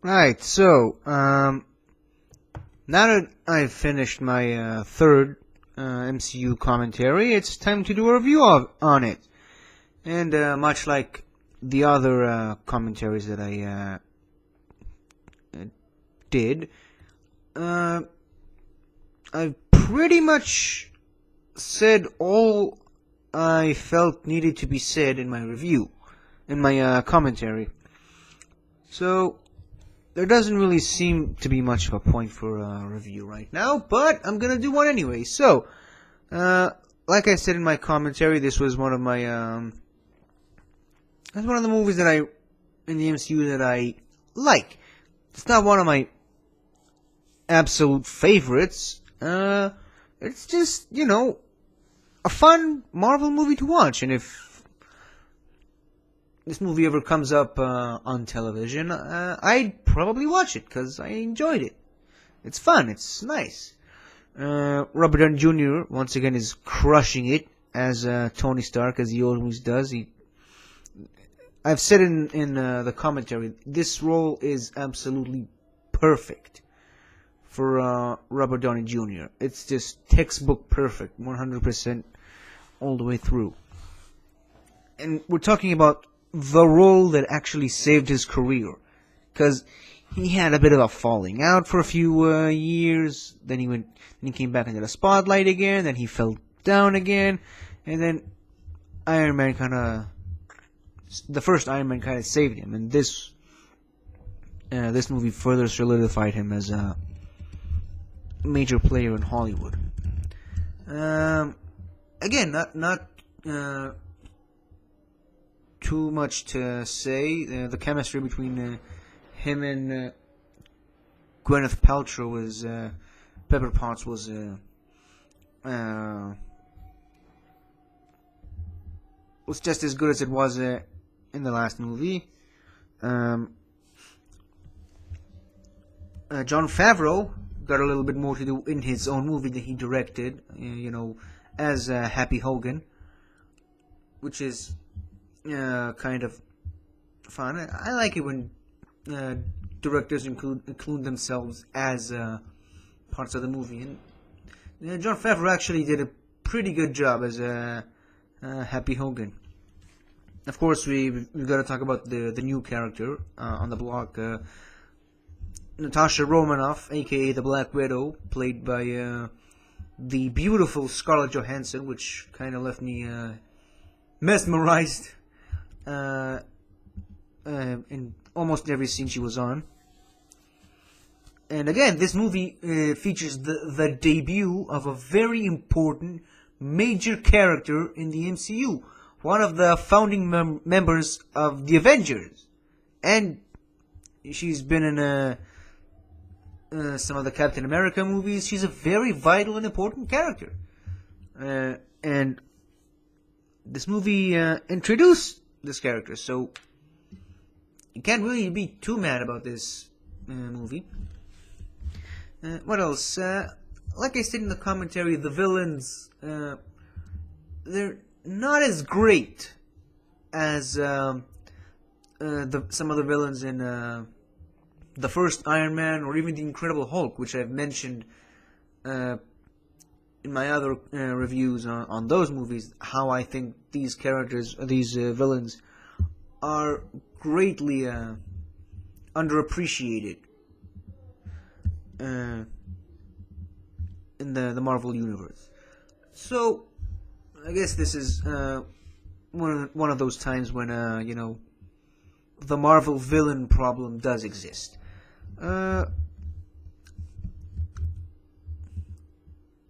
Right, so, now that I've finished my third MCU commentary, it's time to do a review on it. And much like the other commentaries that I did, uh, I've pretty much said all I felt needed to be said in my review, in my commentary. So, there doesn't really seem to be much of a point for a review right now, but I'm gonna do one anyway. So, uh, like I said in my commentary, this was one of my, that's one of the movies that in the MCU that I like. It's not one of my absolute favorites. It's just, a fun Marvel movie to watch, and if this movie ever comes up on television, I'd probably watch it because I enjoyed it. It's fun. It's nice. Robert Downey Jr. once again is crushing it as Tony Stark, as he always does. I've said in the commentary, this role is absolutely perfect for Robert Downey Jr. It's just textbook perfect, 100% all the way through. And we're talking about the role that actually saved his career, because he had a bit of a falling out for a few years. Then he came back into the spotlight again. Then he fell down again, and then the first Iron Man kind of saved him, and this movie further solidified him as a major player in Hollywood. Again, not too much to say. The chemistry between him and Gwyneth Paltrow Pepper Potts was just as good as it was in the last movie. Jon Favreau got a little bit more to do in his own movie that he directed, as Happy Hogan, which is kind of fun. I like it when directors include themselves as parts of the movie. And Jon Favreau actually did a pretty good job as Happy Hogan. Of course, we've got to talk about the new character on the block, Natasha Romanoff, aka the Black Widow, played by the beautiful Scarlett Johansson, which kind of left me mesmerized in almost every scene she was on. And again, this movie features the debut of a very important major character in the MCU, one of the founding members of the Avengers, and she's been in some of the Captain America movies. She's a very vital and important character, and this movie introduced this character, so you can't really be too mad about this movie. What else? Like I said in the commentary, the villains, they're not as great as some of the villains in the first Iron Man or even the Incredible Hulk, which I've mentioned in my other reviews on those movies, how I think these villains, are greatly underappreciated in the Marvel universe. So I guess this is one of those times when the Marvel villain problem does exist. Other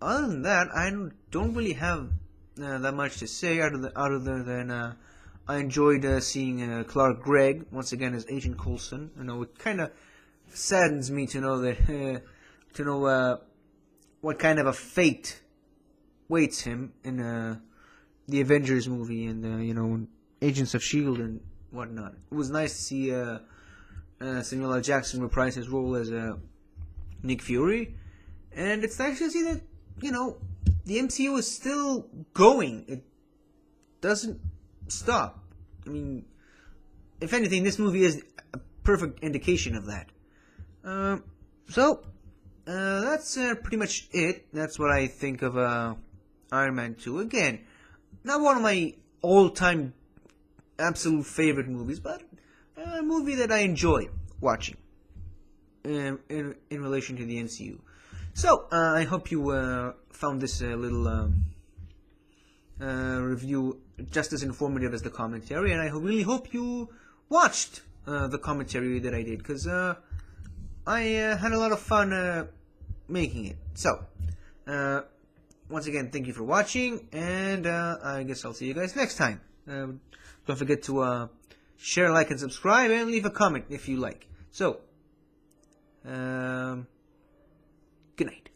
than that, I don't really have that much to say other than I enjoyed seeing Clark Gregg once again as Agent Coulson. It kind of saddens me to know that what kind of a fate waits him in the Avengers movie and Agents of S.H.I.E.L.D. and whatnot. It was nice to see Samuel L. Jackson reprise his role as Nick Fury, and it's nice to see that the MCU is still going. It doesn't stop. I mean, if anything, this movie is a perfect indication of that. That's pretty much it. That's what I think of Iron Man 2. Again, not one of my all-time absolute favorite movies, but a movie that I enjoy watching in relation to the MCU. So, I hope you found this little review just as informative as the commentary, and I really hope you watched the commentary that I did, because I had a lot of fun making it. So, once again, thank you for watching, and I guess I'll see you guys next time. Don't forget to share, like, and subscribe, and leave a comment if you like. So, good night.